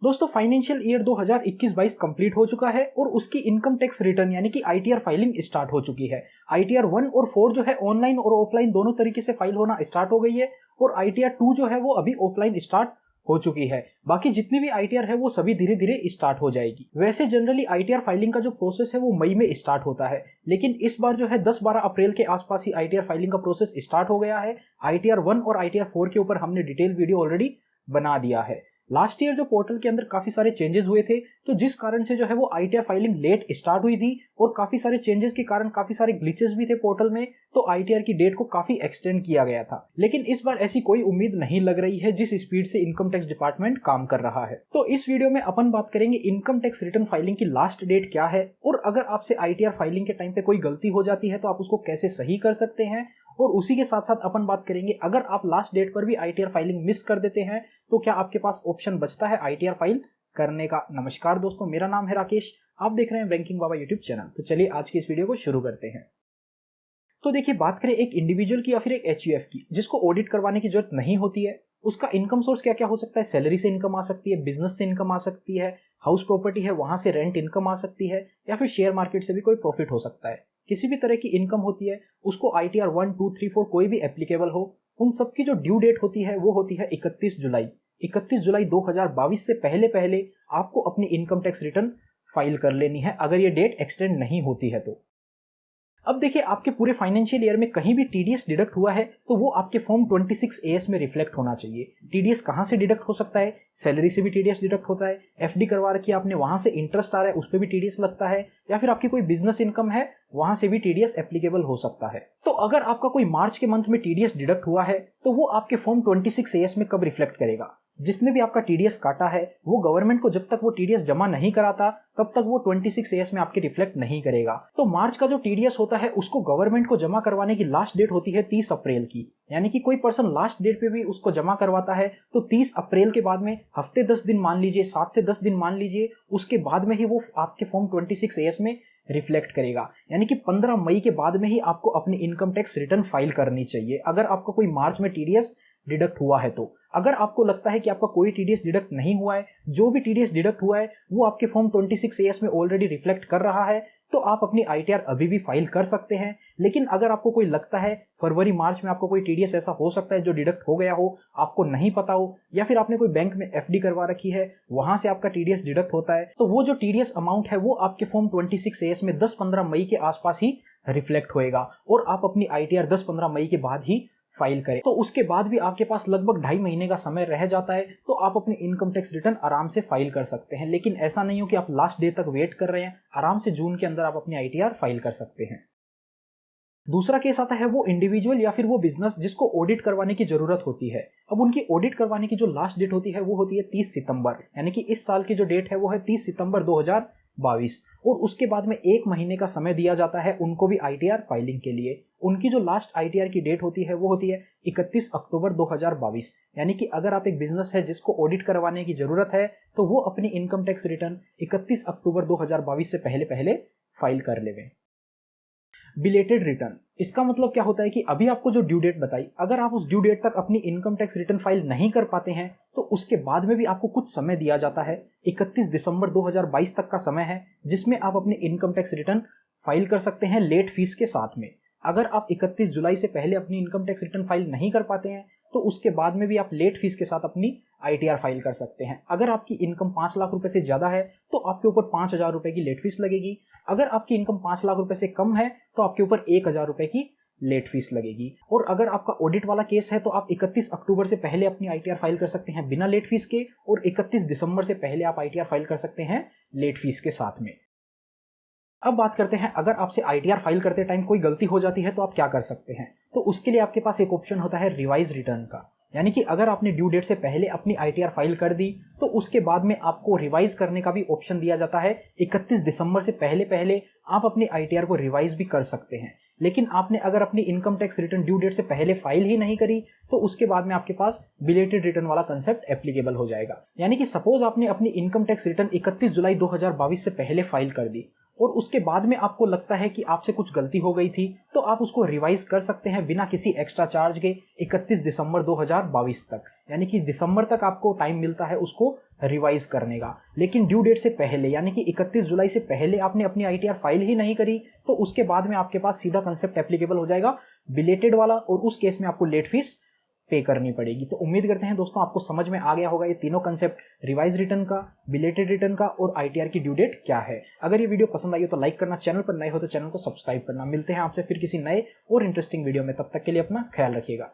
दोस्तों financial year 2021-22 complete हो चुका है और उसकी इनकम टैक्स रिटर्न यानी कि आईटीआर फाइलिंग स्टार्ट हो चुकी है। आईटीआर 1 और 4 जो है ऑनलाइन और ऑफलाइन दोनों तरीके से फाइल होना स्टार्ट हो गई है और आईटीआर 2 जो है वो अभी ऑफलाइन स्टार्ट हो चुकी है। बाकी जितनी भी आईटीआर है वो सभी धीरे धीरे स्टार्ट हो जाएगी। वैसे जनरली आईटीआर फाइलिंग का जो प्रोसेस है वो मई में स्टार्ट होता है, लेकिन इस बार जो है 10-12 अप्रैल के आसपास ही आईटीआर फाइलिंग का प्रोसेस स्टार्ट हो गया है। आईटीआर 1 और आईटीआर 4 के ऊपर हमने डिटेल वीडियो ऑलरेडी बना दिया है। लास्ट ईयर जो पोर्टल के अंदर काफी सारे चेंजेस हुए थे, तो जिस कारण से जो है वो आईटीआर फाइलिंग लेट स्टार्ट हुई थी और काफी सारे चेंजेस के कारण काफी सारे ग्लिचेस भी थे पोर्टल में, तो आईटीआर की डेट को काफी एक्सटेंड किया गया था। लेकिन इस बार ऐसी कोई उम्मीद नहीं लग रही है जिस स्पीड से इनकम टैक्स डिपार्टमेंट काम कर रहा है। तो इस वीडियो में अपन बात करेंगे इनकम टैक्स रिटर्न फाइलिंग की लास्ट डेट क्या है, और अगर आपसे आईटीआर फाइलिंग के टाइम पे कोई गलती हो जाती है तो आप उसको कैसे सही कर सकते हैं। और उसी के साथ साथ अपन बात करेंगे अगर आप लास्ट डेट पर भी आईटीआर फाइलिंग मिस कर देते हैं तो क्या आपके पास ऑप्शन बचता है आईटीआर फाइल करने का। नमस्कार दोस्तों, मेरा नाम है राकेश, आप देख रहे हैं बैंकिंग बाबा यूट्यूब चैनल। तो चलिए आज की इस वीडियो को शुरू करते हैं। तो देखिए, बात करें एक इंडिविजुअल की या फिर एक एचयूएफ की जिसको ऑडिट करवाने की जरूरत नहीं होती है, उसका इनकम सोर्स क्या क्या हो सकता है। सैलरी से इनकम आ सकती है, बिजनेस से इनकम आ सकती है, हाउस प्रॉपर्टी है वहां से रेंट इनकम आ सकती है, या फिर शेयर मार्केट से भी कोई प्रॉफिट हो सकता है। किसी भी तरह की इनकम होती है उसको आईटीआर 1, 2, 3, 4 कोई भी एप्लीकेबल हो, उन सबकी जो ड्यू डेट होती है वो होती है 31 जुलाई। 31 जुलाई 2022 से पहले पहले आपको अपनी इनकम टैक्स रिटर्न फाइल कर लेनी है, अगर ये डेट एक्सटेंड नहीं होती है तो। अब देखिए, आपके पूरे फाइनेंशियल ईयर में कहीं भी टीडीएस डिडक्ट हुआ है तो वो आपके फॉर्म 26AS में रिफ्लेक्ट होना चाहिए। टीडीएस कहां से डिडक्ट हो सकता है, सैलरी से भी टीडीएस डिडक्ट होता है, एफडी करवा रखी है आपने वहां से इंटरेस्ट आ रहा है उस पर भी टीडीएस लगता है, या फिर आपकी कोई बिजनेस इनकम है वहां से भी टीडीएस एप्लीकेबल हो सकता है। तो अगर आपका कोई मार्च के मंथ में टीडीएस डिडक्ट हुआ है तो वो आपके फॉर्म 26AS में कब रिफ्लेक्ट करेगा। जिसने भी आपका टीडीएस काटा है वो गवर्नमेंट को जब तक वो टीडीएस जमा नहीं कराता तब तक वो 26AS में आपके रिफ्लेक्ट नहीं करेगा। तो मार्च का जो टीडीएस होता है उसको गवर्नमेंट को जमा करवाने की लास्ट डेट होती है 30 अप्रैल की। यानी कि कोई पर्सन लास्ट डेट पे भी उसको जमा करवाता है तो 30 अप्रैल के बाद में हफ्ते 10 दिन मान लीजिए, 7 से 10 दिन मान लीजिए, उसके बाद में ही वो आपके फॉर्म 26AS में रिफ्लेक्ट करेगा। यानी कि 15 मई के बाद में ही आपको अपनी इनकम टैक्स रिटर्न फाइल करनी चाहिए अगर आपका कोई मार्च में टीडीएस डिडक्ट हुआ है तो। अगर आपको लगता है कि आपका कोई टीडीएस डिडक्ट नहीं हुआ है, जो भी टीडीएस डिडक्ट हुआ है वो आपके फॉर्म 26AS में ऑलरेडी रिफ्लेक्ट कर रहा है, तो आप अपनी आईटीआर अभी भी फाइल कर सकते हैं। लेकिन अगर आपको कोई लगता है फरवरी मार्च में आपको कोई टीडीएस ऐसा हो सकता है जो डिडक्ट हो गया हो, आपको नहीं पता हो, या फिर आपने कोई बैंक में एफडी करवा रखी है वहां से आपका टीडीएस डिडक्ट होता है, तो वो जो टीडीएस अमाउंट है वो आपके फॉर्म 26AS में 10-15 मई के आसपास ही रिफ्लेक्ट होएगा और आप अपनी आईटीआर 10-15 मई के बाद ही फाइल करें। तो उसके बाद भी आपके पास लगभग 2.5 महीने का समय रह जाता है, तो आप अपनी इनकम टैक्स रिटर्न आराम से फाइल कर सकते हैं। लेकिन ऐसा नहीं हो कि आप लास्ट डे तक वेट कर रहे हैं, आराम से जून के अंदर आप अपनी आईटीआर फाइल कर सकते हैं। दूसरा केस आता है वो इंडिविजुअल या फिर वो बिजनेस जिसको ऑडिट करवाने की जरूरत होती है। अब उनकी ऑडिट करवाने की जो लास्ट डेट होती है वो होती है 30 सितंबर, यानी कि इस साल की जो डेट है वो है 30 सितंबर 2022, और उसके बाद में 1 महीने का समय दिया जाता है उनको भी आईटीआर फाइलिंग के लिए। उनकी जो लास्ट आईटीआर की डेट होती है वो होती है 31 अक्टूबर 2022। यानी कि अगर आप एक बिजनेस है जिसको ऑडिट करवाने की जरूरत है तो वो अपनी इनकम टैक्स रिटर्न 31 अक्टूबर 2022 से पहले पहले फाइल कर लेवें। बिलेटेड रिटर्न, इसका मतलब क्या होता है कि अभी आपको जो ड्यू डेट बताई, अगर आप उस ड्यू डेट तक अपनी इनकम टैक्स रिटर्न फाइल नहीं कर पाते हैं तो उसके बाद में भी आपको कुछ समय दिया जाता है। 31 दिसंबर 2022 तक का समय है जिसमें आप अपनी इनकम टैक्स रिटर्न फाइल कर सकते हैं लेट फीस के साथ में। अगर आप 31 जुलाई से पहले अपनी इनकम टैक्स रिटर्न फाइल नहीं कर पाते हैं तो उसके बाद में भी आप लेट फीस के साथ अपनी आईटीआर फाइल कर सकते हैं। अगर आपकी इनकम 5 लाख रुपए से ज्यादा है तो आपके ऊपर 5,000 रुपए की लेट फीस लगेगी। अगर आपकी इनकम 5 लाख रुपए से कम है तो आपके ऊपर 1,000 रुपए की लेट फीस लगेगी। और अगर आपका ऑडिट वाला केस है तो आप 31 अक्टूबर से पहले अपनी आईटीआर फाइल कर सकते हैं बिना लेट फीस के, और 31 दिसंबर से पहले आप आईटीआर फाइल कर सकते हैं लेट फीस के साथ में। अब बात करते हैं, अगर आपसे आईटीआर फाइल करते टाइम कोई गलती हो जाती है तो आप क्या कर सकते हैं। तो उसके लिए आपके पास एक ऑप्शन होता है रिवाइज रिटर्न का। यानी कि अगर आपने ड्यू डेट से पहले अपनी आईटीआर फाइल कर दी तो उसके बाद में आपको रिवाइज करने का भी ऑप्शन दिया जाता है। 31 दिसंबर से पहले पहले आप अपनी आईटीआर को रिवाइज भी कर सकते हैं। लेकिन आपने अगर अपनी income tax return due date से पहले फाइल ही नहीं करी तो उसके बाद में आपके पास बिलेटेड रिटर्न वाला कंसेप्ट एप्लीकेबल हो जाएगा। यानी कि सपोज आपने अपनी इनकम टैक्स रिटर्न 31 जुलाई 2022 से पहले फाइल कर दी और उसके बाद में आपको लगता है कि आपसे कुछ गलती हो गई थी तो आप उसको रिवाइज कर सकते हैं बिना किसी एक्स्ट्रा चार्ज के 31 दिसंबर 2022 तक। यानी कि दिसंबर तक आपको टाइम मिलता है उसको रिवाइज करने का। लेकिन ड्यू डेट से पहले यानी कि 31 जुलाई से पहले आपने अपनी आईटीआर फाइल ही नहीं करी तो उसके बाद में आपके पास सीधा कंसेप्ट एप्लीकेबल हो जाएगा बिलेटेड वाला, और उस केस में आपको लेट फीस पे करनी पड़ेगी। तो उम्मीद करते हैं दोस्तों आपको समझ में आ गया होगा ये तीनों कंसेप्ट, रिवाइज रिटर्न का, बिलेटेड रिटर्न का और आईटीआर की ड्यू डेट क्या है। अगर ये वीडियो पसंद आई हो तो लाइक करना, चैनल पर नए हो तो चैनल को सब्सक्राइब करना। मिलते हैं आपसे फिर किसी नए और इंटरेस्टिंग वीडियो में, तब तक के लिए अपना ख्याल रखिएगा।